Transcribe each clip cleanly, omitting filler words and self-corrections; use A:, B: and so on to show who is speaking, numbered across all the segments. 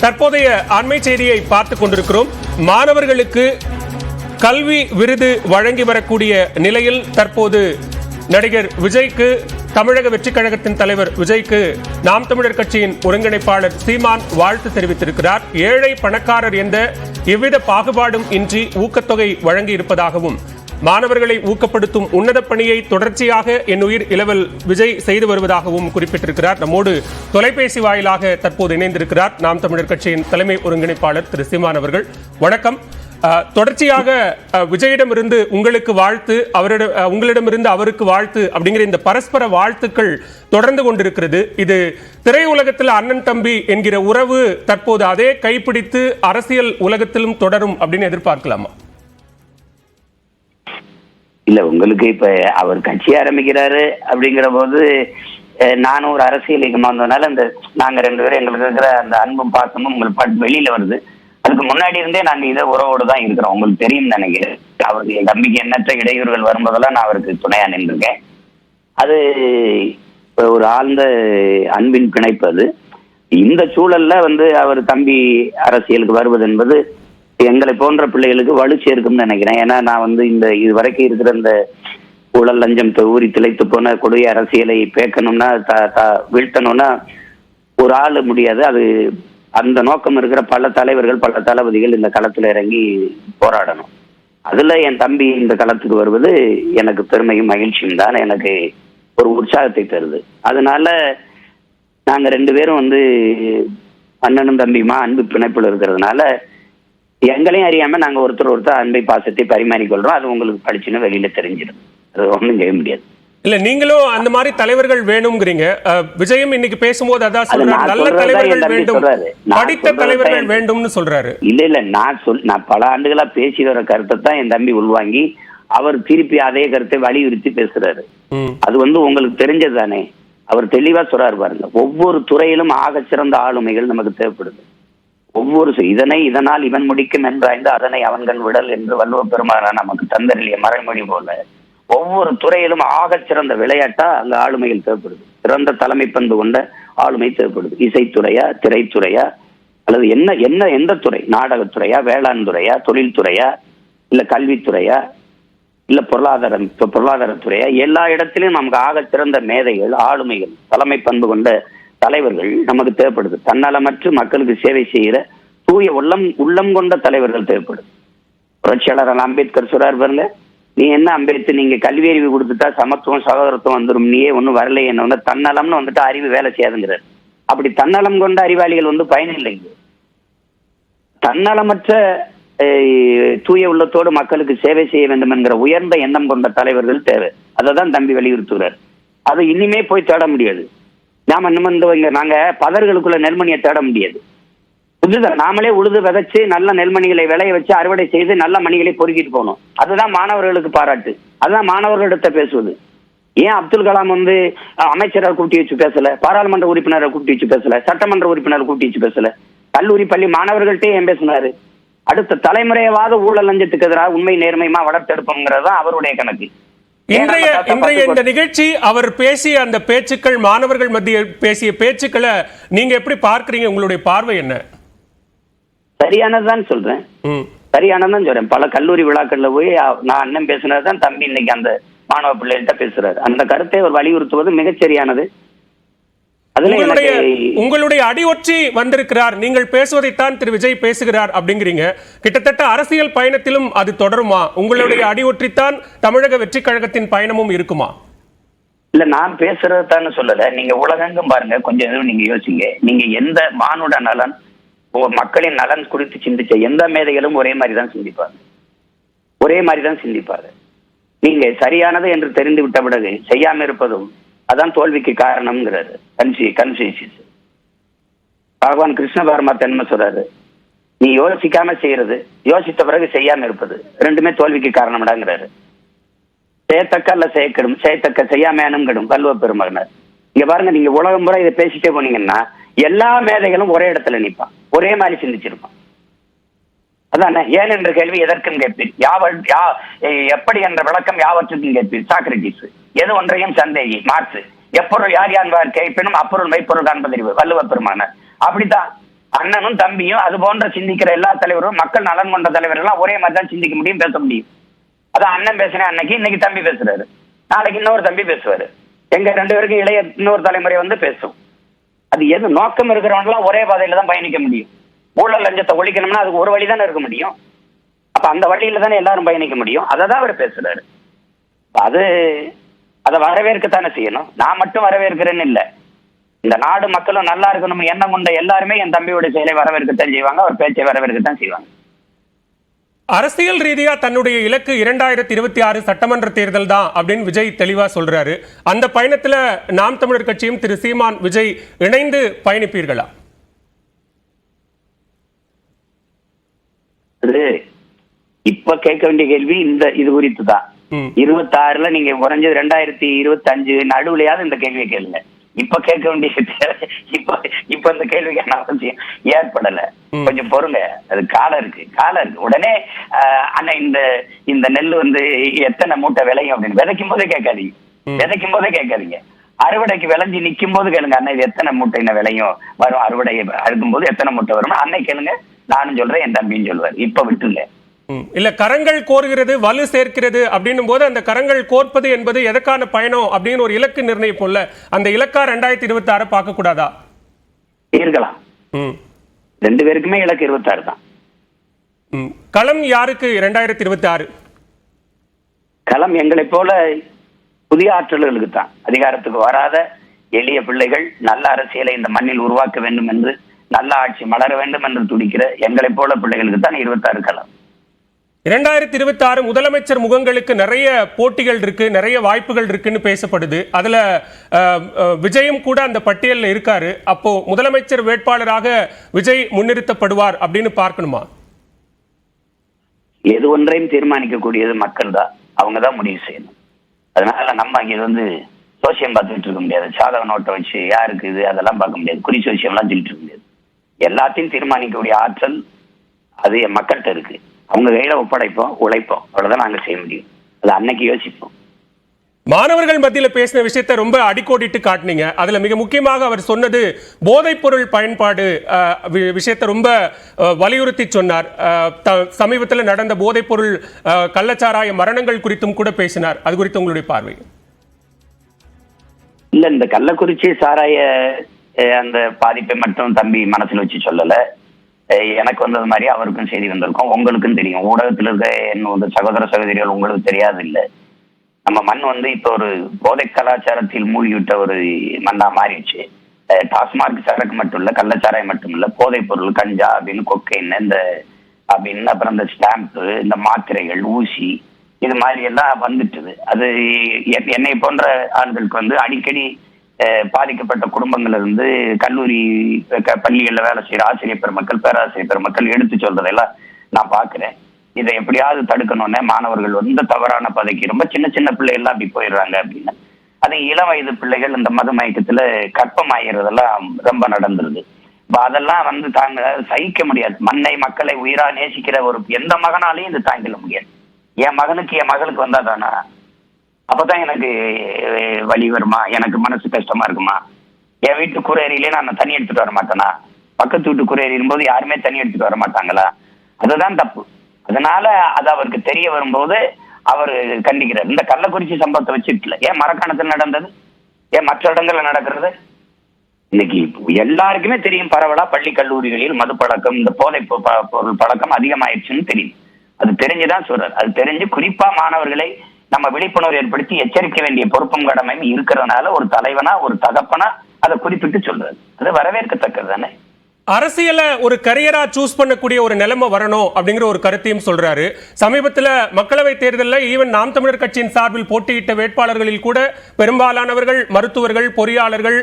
A: தற்போதைய அண்மை செய்தியை பார்த்துக் கொண்டிருக்கிறோம். மாணவர்களுக்கு கல்வி விருது வழங்கி வரக்கூடிய நிலையில் தற்போது நடிகர் விஜய்க்கு, தமிழக வெற்றிக் கழகத்தின் தலைவர் விஜய்க்கு நாம் தமிழர் கட்சியின் ஒருங்கிணைப்பாளர் சீமான் வாழ்த்து தெரிவித்திருக்கிறார். ஏழை பணக்காரர் என்ற எவ்வித பாகுபாடும் இன்றி ஊக்கத்தொகை வழங்கி இருப்பதாகவும், மாணவர்களை ஊக்கப்படுத்தும் உன்னத பணியை தொடர்ச்சியாக என் உயிர் இளவல் விஜய் செய்து வருவதாகவும் குறிப்பிட்டிருக்கிறார். நம்மோடு தொலைபேசி வாயிலாக தற்போது இணைந்திருக்கிறார் நாம் தமிழர் கட்சியின் தலைமை ஒருங்கிணைப்பாளர் திரு சீமான் அவர்கள். வணக்கம். தொடர்ச்சியாக விஜயிடமிருந்து உங்களுக்கு வாழ்த்து, உங்களிடமிருந்து அவருக்கு வாழ்த்து அப்படிங்கிற இந்த பரஸ்பர வாழ்த்துக்கள் தொடர்ந்து கொண்டிருக்கிறது. இது திரையுலகத்தில் அண்ணன் தம்பி என்கிற உறவு தற்போது அதே கைப்பிடித்து அரசியல் உலகத்திலும் தொடரும் அப்படின்னு எதிர்பார்க்கலாமா?
B: இல்ல, உங்களுக்கு இப்ப அவர் கட்சி ஆரம்பிக்கிறாரு அப்படிங்கிற போது நானும் ஒரு அரசியல் இயக்கமா வந்ததுனால இந்த நாங்க ரெண்டு பேரும் எங்களுக்கு இருக்கிற அந்த அன்பும் பாசமும் உங்களுக்கு வெளியில வருது. அதுக்கு முன்னாடி இருந்தே நாங்க இதை உறவோடு தான் இருக்கிறோம். உங்களுக்கு தெரியும் நினைக்கிறேன். அவருக்கு என் தம்பிக்கு எண்ணற்ற இடையூறுகள் வரும்போதெல்லாம் நான் அவருக்கு துணையா நின்றுருக்கேன். அது ஒரு ஆழ்ந்த அன்பின் பிணைப்பு. அது இந்த சூழல்ல அவர் தம்பி அரசியலுக்கு வருவது என்பது எங்களை போன்ற பிள்ளைகளுக்கு வலு சேர்க்கும்னு நினைக்கிறேன். ஏன்னா நான் இந்த இது வரைக்கும் இருக்கிற இந்த ஊழல் லஞ்சம் ஊறி திளைத்து போன கொடிய அரசியலை பேக்கணும்னா வீழ்த்தணும்னா ஒரு ஆள் முடியாது. அது அந்த நோக்கம் இருக்கிற பல தலைவர்கள், பல தளபதிகள் இந்த களத்துல இறங்கி போராடணும். அதுல என் தம்பி இந்த களத்துக்கு வருவது எனக்கு பெருமையும் மகிழ்ச்சியும் தான். எனக்கு ஒரு உற்சாகத்தை தருது. அதனால நாங்க ரெண்டு பேரும் அண்ணனும் தம்பியுமா அன்பு பிணைப்புல இருக்கிறதுனால எங்களையும் அறியாம நாங்க ஒருத்தர் அன்பை பாசத்தை பரிமாறிக்கொள்றோம். அது உங்களுக்கு படிச்சுன்னு வெளியில தெரிஞ்சிடும். அது ஒண்ணும் செய்ய முடியாது. இல்ல,
A: நீங்களும் அந்த மாதிரி தலைவர்கள் வேணும்ங்கிறீங்க. விஜயம் இன்னைக்கு பேசும்போது அதான் சொல்றாரு, நல்ல தலைவர்கள் வேண்டும், படித்த தலைவர்கள் வேண்டும்னு சொல்றாரு.
B: இல்ல, நான் பல ஆண்டுகளா பேசி வர கருத்தை தான் என் தம்பி உள்வாங்கி அவர் திருப்பி அதே கருத்தை வலியுறுத்தி பேசுறாரு. அது உங்களுக்கு தெரிஞ்சது தானே. அவர் தெளிவா சொல்றாரு பாருங்க. ஒவ்வொரு துறையிலும் ஆக சிறந்த ஆளுமைகள் நமக்கு தேவைப்படுது. ஒவ்வொரு இதனால் இவன் முடிக்கும் என்றாய்ந்து அதனை அவன்கள் விடல் என்று வள்ளுவ பெருமாறா நமக்கு தந்தரிலிய மறைமொழி போல ஒவ்வொரு துறையிலும் ஆக சிறந்த விளையாட்டா அங்க ஆளுமைகள் தேவைப்படுது. சிறந்த தலைமை பண்பு கொண்ட ஆளுமை தேவைப்படுது. இசைத்துறையா, திரைத்துறையா, அல்லது எந்த துறை, நாடகத்துறையா, வேளாண் துறையா, தொழில்துறையா, இல்ல கல்வித்துறையா, இல்ல பொருளாதாரத்துறையா, எல்லா இடத்திலும் நமக்கு ஆக சிறந்த மேதைகள், ஆளுமைகள், தலைமை பண்பு கொண்ட தலைவர்கள் நமக்கு தேவைப்படுது. தன்னலமற்று மக்களுக்கு சேவை செய்கிற தூய உள்ளம் கொண்ட தலைவர்கள் தேவைப்படுது. புரட்சியாளர் அம்பேத்கர் சொல்றாரு பாருங்க, நீ என்ன அம்பேத்கர், நீங்க கல்வி அறிவு கொடுத்துட்டா சமத்துவம் சகோதரத்துவம் வந்துடும், நீயே ஒன்னும் வரல, என்ன தன்னலம்னு அறிவு வேலை செய்யாதுங்கிறார். அப்படி தன்னலம் கொண்ட அறிவாளிகள் பயனில்லைங்க. தன்னலமற்ற தூய உள்ளத்தோடு மக்களுக்கு சேவை செய்ய வேண்டும் என்கிற உயர்ந்த எண்ணம் கொண்ட தலைவர்கள் தேவை. அதை தான் தம்பி வலியுறுத்துகிறார். அது இனிமே போய் தேட முடியாது. நாம நாங்க பதர்களுக்குள்ள நெல்மணியை தேட முடியாது. புதுதான் நாமளே உழுது விதைச்சு நல்ல நெல்மணிகளை விளைய வச்சு அறுவடை செய்து நல்ல மணிகளை பொறுக்கிட்டு போகணும். அதுதான் மாணவர்களுக்கு பாராட்டு. அதுதான் மாணவர்களிடத்தை பேசுவது. ஏன் அப்துல் கலாம் அமைச்சரை கூட்டி வச்சு பேசல, பாராளுமன்ற உறுப்பினரை கூட்டி வச்சு பேசல, சட்டமன்ற உறுப்பினரை கூட்டி வச்சு பேசல, கல்லூரி பள்ளி மாணவர்கள்ட்டே ஏன் பேசினாரு? அடுத்த தலைமுறையவாத ஊழல் லஞ்சத்துக்கு எதிராக உண்மை நேர்மையுமா வளர்த்தெடுப்போங்கிறது தான் அவருடைய கணக்கு.
A: இன்றைய இந்த நிகழ்ச்சி அவர் பேசிய அந்த பேச்சுக்கள், மாணவர்கள் மத்தியில் பேசிய பேச்சுக்களை நீங்க எப்படி பார்க்கறீங்க? உங்களுடைய பார்வை என்ன?
B: சரியானதுதான் சொல்றேன். சரியானதான் சொல்றேன். பல கல்லூரி விழாக்கள்ல போய் நான் அண்ணன் பேசுனதுதான் தம்பி இன்னைக்கு அந்த மாணவ பிள்ளைகிட்ட பேசுறாரு. அந்த கருத்தை அவர் வலியுறுத்துவது மிகச்சரியானது.
A: உங்களுடைய அடியொற்றி வந்திருக்கிறார், நீங்கள் பேசுவதைத்தான் திரு விஜய் பேசுகிறார் அப்படிங்கிறீங்க. கிட்டத்தட்ட அரசியல் பயணத்திலும் அது தொடருமா? உங்களுடைய அடியொற்றித்தான் தமிழக வெற்றி கழகத்தின் பயணமும் இருக்குமா?
B: இல்ல, நான் பேசுறதுதான் சொல்லல. நீங்க உலகெங்கும் பாருங்க, கொஞ்சம் நீங்க யோசிங்க. நீங்க எந்த மானுட நலன், மக்களின் நலன் குறித்து சிந்திச்ச எந்த மேதைகளும் ஒரே மாதிரிதான் சிந்திப்பாங்க. நீங்க சரியானது என்று தெரிந்து விட்ட பிறகு செய்யாம இருப்பதும் அதான் தோல்விக்கு காரணம்ங்கிறாரு கன்ஃபியூஷியஸ். பகவான் கிருஷ்ண பரமாத்மா என்ன சொல்றாரு? நீ யோசிக்காம செய்யறது, யோசித்த பிறகு செய்யாம இருப்பது, ரெண்டுமே தோல்விக்கு காரணம்டாங்கிறாரு. செய்யத்தக்க அல்ல செய்யக்கெடும், செய்யத்தக்க செய்யாமேனும் கெடும் வள்ளுவ பெருமகனார். இங்க பாருங்க, நீங்க உலகம் முறை இதை பேசிட்டே போனீங்கன்னா எல்லா மேதைகளும் ஒரே இடத்துல நிற்பான், ஒரே மாதிரி சிந்திச்சிருப்பான். அதான ஏன் என்ற கேள்வி எதற்கும் கேட்பீர், எப்படி என்ற விளக்கம் யாவற்றுக்கும் கேட்பீர் சாக்ரட்டிஸ். எது ஒன்றையும் சந்தேகி மார்க்ஸ். எப்பொருள் யார் யார் கேட்பினும் அப்பொருள் மெய்ப்பொருள் காண்பதறிவு வள்ளுவ பெருமானார். அப்படித்தான் அண்ணனும் தம்பியும் அது போன்ற சிந்திக்கிற எல்லா தலைவரும் மக்கள் நலன் கொண்ட தலைவர்கள்லாம் ஒரே மாதிரி தான் சிந்திக்க முடியும், பேச முடியும். அதான் அண்ணன் பேசுறேன் அன்னைக்கு, இன்னைக்கு தம்பி பேசுறாரு, நாளைக்கு இன்னொரு தம்பி பேசுவாரு, எங்க 2 பேருக்கு இளைய இன்னொரு தலைமுறை வந்து பேசும். அது எது நோக்கம் இருக்கிறவங்கலாம் ஒரே பாதையில தான் பயணிக்க முடியும். ஊழல் லஞ்சத்தை ஒழிக்கணும்னா அதுக்கு ஒரு வழி தானே இருக்க முடியும். அப்ப அந்த வழியில தானே எல்லாரும் பயணிக்க முடியும். அதை தான் அவர் பேசுறாரு. அதை வரவேற்கத்தானே செய்யணும். நான் மட்டும் வரவேற்கிறேன்னு இல்லை, இந்த நாடு மக்களும் நல்லா இருக்கணும்னு எண்ணம் கொண்ட எல்லாருமே என் தம்பியோட செயலை வரவேற்கத்தான் செய்வாங்க, அவர் பேச்சை வரவேற்கத்தான் செய்வாங்க.
A: அரசியல் ரீதியா தன்னுடைய இலக்கு 2026 சட்டமன்ற தேர்தல் தான் அப்படின்னு விஜய் தெளிவா சொல்றாரு. அந்த பயணத்துல நாம் தமிழர் கட்சியும் திரு சீமான் விஜய் இணைந்து பயணிப்பீர்களா?
B: இப்ப கேட்க வேண்டிய கேள்வி இது குறித்து தான். 26ல நீங்க குறைஞ்சது 2025 நடுவுலையாவது இந்த கேள்வியை கேளுங்க. இப்ப கேட்க வேண்டிய இப்ப இந்த கேள்விக்கான அவசியம் ஏற்படல. கொஞ்சம் பொறுங்க, அது காலம் இருக்கு. உடனே அண்ணன் இந்த நெல் வந்து எத்தனை மூட்டை விளையும் அப்படின்னு விதைக்கும் போதே கேட்காதீங்க. அறுவடைக்கு விளைஞ்சி நிக்கும் போது கேளுங்க, அண்ணன் இது எத்தனை மூட்டை விளையும் வரும், அறுவடை அறுக்கும் போது எத்தனை மூட்டை வரும் அன்னை கேளுங்க. நானும் சொல்றேன், என் தம்பியும் சொல்வார். இப்ப விட்டுங்க.
A: இல்ல, கரங்கள் கோருகிறது வலு சேர்க்கிறது அப்படின்னும் போது அந்த கரங்கள் கோர்ப்பது என்பது எதற்கான பயணம் அப்படின்னு ஒரு இலக்கு நிர்ணயிப்போம்ல, அந்த இலக்கா 2026 பார்க்க கூடாதா?
B: இருக்கலாம். 2 பேருக்குமே இலக்கு 26 தான்.
A: களம் யாருக்கு 2026?
B: களம் எங்களை போல புதிய ஆற்றல்களுக்கு தான். அதிகாரத்துக்கு வராத எளிய பிள்ளைகள் நல்ல அரசியலை இந்த மண்ணில் உருவாக்க வேண்டும் என்று, நல்ல ஆட்சி மலர வேண்டும் என்று துடிக்கிற எங்களை போல பிள்ளைகளுக்கு தான் 26 களம்.
A: 2026 முதலமைச்சர் முகங்களுக்கு நிறைய போட்டிகள் இருக்கு, நிறைய வாய்ப்புகள் இருக்குன்னு பேசப்படுது. அதுல விஜயும் கூட அந்த பட்டியலில் இருக்காரு. அப்போ முதலமைச்சர் வேட்பாளராக விஜய் முன்னிறுத்தப்படுவார் அப்படின்னு பார்க்கணுமா?
B: எது ஒன்றையும் தீர்மானிக்கக்கூடியது மக்கள் தான், அவங்க தான் முடிவு செய்யணும். அதனால நம்ம இங்க வந்து சோசியம் பார்த்துட்டு இருக்க முடியாது, சாதக நோட்டை வச்சு யாருக்கு இது அதெல்லாம் பார்க்க முடியாது, குறி சோசியம்லாம் சொல்லிட்டு இருக்க முடியாது. எல்லாத்தையும் தீர்மானிக்கக்கூடிய ஆற்றல் அது என் மக்கள்கிட்ட இருக்கு. அவங்க கையில ஒப்படைப்போம், உழைப்போம், அவ்வளவுதான் நாங்க செய்ய முடியும். அது அன்னைக்கு யோசிப்போம்.
A: மாணவர்கள் மத்தியில் பேசின விஷயத்தை ரொம்ப அடிக்கோடிட்டு காட்டினீங்க. அதுல மிக முக்கியமாக அவர் சொன்னது போதைப் பொருள் பயன்பாடு விஷயத்தை ரொம்ப வலியுறுத்தி சொன்னார். சமீபத்தில் நடந்த போதைப் பொருள் கள்ளச்சாராய மரணங்கள் குறித்தும் கூட பேசினார். அது குறித்து உங்களுடைய பார்வை?
B: இல்ல, இந்த கள்ளக்குறிச்சி சாராய அந்த பாதிப்பை மட்டும் தம்பி மனசுல வச்சு சொல்லல. எனக்கு வந்தது மாதிரி அவருக்கும் செய்தி வந்திருக்கும், உங்களுக்கும் தெரியும். ஊடகத்தில் இருக்க என்ன சகோதர சகோதரிகள் உங்களுக்கு தெரியாது இல்லை. நம்ம மண் வந்து இப்ப ஒரு போதை கலாச்சாரத்தில் மூழ்கிவிட்ட ஒரு மண்ணா மாறிடுச்சு. டாஸ்மார்க் சரக்கு மட்டும் இல்ல, கள்ளச்சாராயம் மட்டும் இல்ல, போதைப் பொருள் கஞ்சா அப்படின்னு, கொக்கைன் இந்த அப்படின்னு, அப்புறம் இந்த ஸ்டாம்பு, இந்த மாத்திரைகள், ஊசி, இது மாதிரி எல்லாம் வந்துட்டுது. அது என்னை போன்ற ஆண்களுக்கு வந்து அடிக்கடி பாதிக்கப்பட்ட குடும்பங்கள்ல இருந்து கல்லூரி பள்ளிகள்ல வேலை செய்யற ஆசிரியர் பெருமக்கள், பேராசிரியர் பெருமக்கள் எடுத்து சொல்றதெல்லாம் நான் பாக்குறேன். இதை எப்படியாவது தடுக்கணும்னு மாணவர்கள் வந்து தவறான பதைக்கு ரொம்ப சின்ன சின்ன பிள்ளைகள்லாம் அப்படி போயிடுறாங்க அப்படின்னு. அது இளம் வயது பிள்ளைகள் இந்த மது மயக்கத்துல கற்பமாகிறதெல்லாம் ரொம்ப நடந்துருது. அதெல்லாம் வந்து தாங்க சகிக்க முடியாது. மண்ணை மக்களை உயிரா நேசிக்கிற ஒரு எந்த மகனாலையும் இது தாங்கிட முடியாது. என் மகனுக்கு என் மகளுக்கு வந்தா தானா, அப்பதான் எனக்கு வலி வருமா, எனக்கு மனசு கஷ்டமா இருக்குமா? என் வீட்டு குறையிலே நான் தண்ணி எடுத்துட்டு வர மாட்டேனா? பக்கத்து வீட்டு குறையிறும் போது யாருமே தண்ணி எடுத்துட்டு வர மாட்டாங்களா? அதுதான் தப்பு. அதனால அது அவருக்கு தெரிய வரும்போது அவர் கண்டிக்கிறார். இந்த கள்ளக்குறிச்சி சம்பவத்தை வச்சுட்டுல ஏன் மரக்காணத்தில் நடந்தது, ஏன் மற்ற இடங்கள்ல நடக்கிறது? இன்னைக்கு எல்லாருக்குமே தெரியும், பரவலா பள்ளி கல்லூரிகளில் மது பழக்கம், இந்த போதை பொருள் பழக்கம் அதிகமாயிடுச்சுன்னு தெரியும். அது தெரிஞ்சுதான் சொல்றாரு. அது தெரிஞ்சு குறிப்பா மாணவர்களை நம்ம விழிப்புணர்வு ஏற்படுத்தி எச்சரிக்க வேண்டிய பொறுப்பும் கடமையும் இருக்கிறதுனால ஒரு தலைவனா ஒரு தகப்பனா அதை குறிப்பிட்டு சொல்றாரு. அது வரவேற்கத்தக்கது தானே.
A: அரசியல ஒரு கரியரா சூஸ் பண்ணக்கூடிய ஒரு நிலைமை வரணும் அப்படிங்கிற ஒரு கருத்தையும் சொல்றாரு. சமீபத்தில் மக்களவை தேர்தலில் ஈவன் நாம் தமிழர் கட்சியின் சார்பில் போட்டியிட்ட வேட்பாளர்களில் கூட பெரும்பாலானவர்கள் மருத்துவர்கள், பொறியாளர்கள்,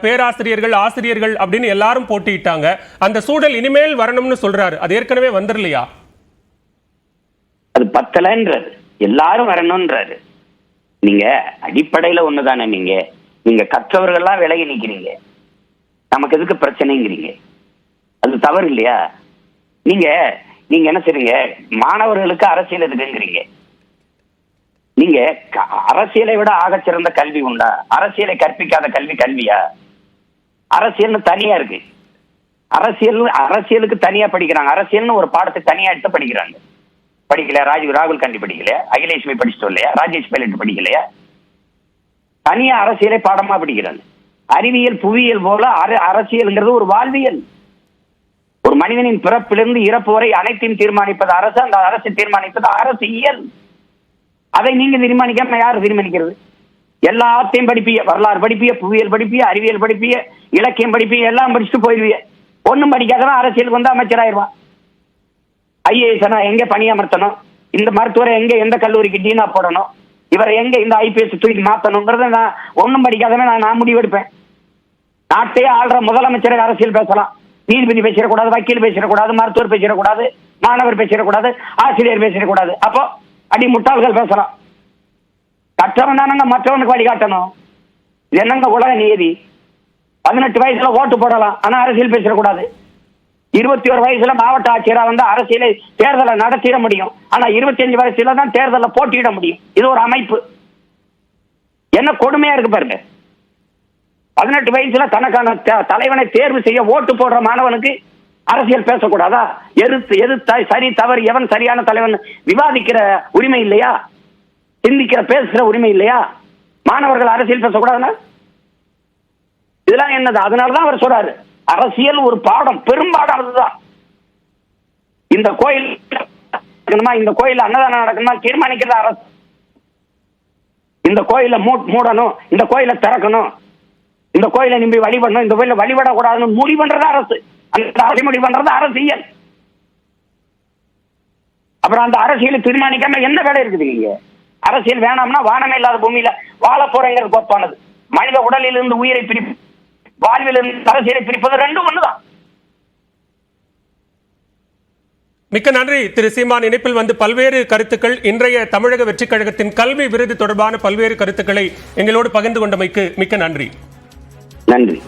A: பேராசிரியர்கள், ஆசிரியர்கள் அப்படின்னு எல்லாரும் போட்டியிட்டாங்க. அந்த சூழல் இனிமேல் வரணும்னு சொல்றாரு. அது ஏற்கனவே வந்துடலையா?
B: அது பத்தலன்றாரு, எல்லாரும் வரணும்ன்றாரு. நீங்க அடிப்படையில ஒண்ணுதானே, நீங்க கற்றவர்கள்லாம் விலகி நிக்கிறீங்க, நமக்கு எதுக்கு பிரச்சனைங்கிறீங்க. அது தவறு இல்லையா? நீங்க என்ன செய்றீங்க, மாணவர்களுக்கு அரசியல் எதுக்குங்கிறீங்க. நீங்க அரசியலை விட ஆக சிறந்த கல்வி உண்டா? அரசியலை கற்பிக்காத கல்வியா? அரசியல்னு தனியா இருக்கு. அரசியலுக்கு தனியா படிக்கிறாங்க. அரசியல்னு ஒரு பாடத்தை தனியா எடுத்து படிக்கிறாங்க. படிக்கல ராகுல் காந்தி படிக்கல, அகிலேஷ் படிச்சுட்டோம் இல்லையா, ராஜேஷ் பைலட் படிக்கலையா? தனியா அரசியலை பாடமா படிக்கிறாங்க. அறிவியல் புவியியல் போல அரசியல்ங்கிறது ஒரு வாழ்வியல். ஒரு மனிதனின் பிறப்பிலிருந்து இறப்பு வரை அனைத்தையும் தீர்மானிப்பது அரசு, அந்த அரசை தீர்மானிப்பது அரசியல். அதை நீங்க தீர்மானிக்காம யாரு தீர்மானிக்கிறது? எல்லாத்தையும் படிப்பிய, வரலாறு படிப்பிய, புவியியல் படிப்பிய, அறிவியல் படிப்பிய, இலக்கியம் படிப்பிய, எல்லாம் படிச்சுட்டு போயிடுவிய. ஒன்னும் படிக்காதவன் அரசியலுக்கு வந்து அமைச்சராயிருவான். ஐஏஎஸ் எங்க பணியமர்த்தணும், இந்த மருத்துவரை எங்க எந்த கல்லூரிக்கு டீனா போடணும், இவரை எங்க இந்த ஐபிஎஸ் தூக்கி மாத்தணுங்கிறத நான் ஒன்னும் படிக்காதவன் நான் முடிவெடுப்பேன். நாட்டையே ஆள்ற முதலமைச்சரை அரசியல் பேசலாம். நீதிபதி பேசிடக்கூடாது, வக்கீல் பேசிடக்கூடாது, மருத்துவர் பேசிடக்கூடாது, மாணவர் பேசிடக்கூடாது, ஆசிரியர் பேசிடக்கூடாது. அப்போ அடி முட்டாள்கள் பேசலாம். கற்றவன் தானங்க மற்றவனுக்கு வழிகாட்டணும். இது என்னங்க உலக நியதி? 18 வயசுல ஓட்டு போடலாம், ஆனா அரசியல் பேசிடக்கூடாது. 21 வயசுல மாவட்ட ஆட்சியரா வந்து அரசியலை தேர்தலை நடத்திட முடியும், ஆனா 25 வயசுல தான் தேர்தலில் போட்டியிட முடியும். இது ஒரு அமைப்பு. என்ன கொடுமையா இருக்கு பாருங்க. 18 வயசுல தனக்கான தலைவனை தேர்வு செய்ய ஓட்டு போடுற மாணவனுக்கு அரசியல் பேசக்கூடாதா? எது சரி தவறு, எவன் சரியான தலைவன் விவாதிக்கிற உரிமை இல்லையா? சிந்திக்கிற பேசுகிற உரிமை இல்லையா? மாணவர்கள் அரசியல் பேசக்கூடாதுன்னா இதெல்லாம் என்னது? அதனாலதான் அவர் சொல்றாரு, அரசியல் ஒரு பாடம், பெரும்பாடம். அதுதான் இந்த கோயில் நடக்கணுமா, இந்த கோயில் அன்னதானம் நடக்கணுமா தீர்மானிக்கிறது அரசு. இந்த கோயில மூடணும், இந்த கோயிலை திறக்கணும், இந்த கோயிலை நம்பி வழிபடணும், இந்த கோயில வழிபடக்கூடாதுன்னு முடிவு பண்றது அரசு. அந்த அரசு முடிவு பண்றது அரசியல். அப்புறம் அந்த அரசியலை தீர்மானிக்காம என்ன வேலை இருக்குது? நீங்க அரசியல் வேணாம்னா வானமே இல்லாத பூமியில வாழ போறேங்கிறது கோப்பானது. மனித உடலில் இருந்து உயிரை பிரிப்பு, வாழ்வில் இருந்து அரசியலை பிரிப்பது ரெண்டும் ஒண்ணுதான்.
A: மிக்க நன்றி திரு சீமான். இணைப்பில் வந்து பல்வேறு கருத்துக்கள், இன்றைய தமிழக வெற்றிக் கழகத்தின் கல்வி விருது தொடர்பான பல்வேறு கருத்துக்களை எங்களோடு பகிர்ந்து கொண்டமைக்கு மிக்க நன்றி.
B: நன்றி.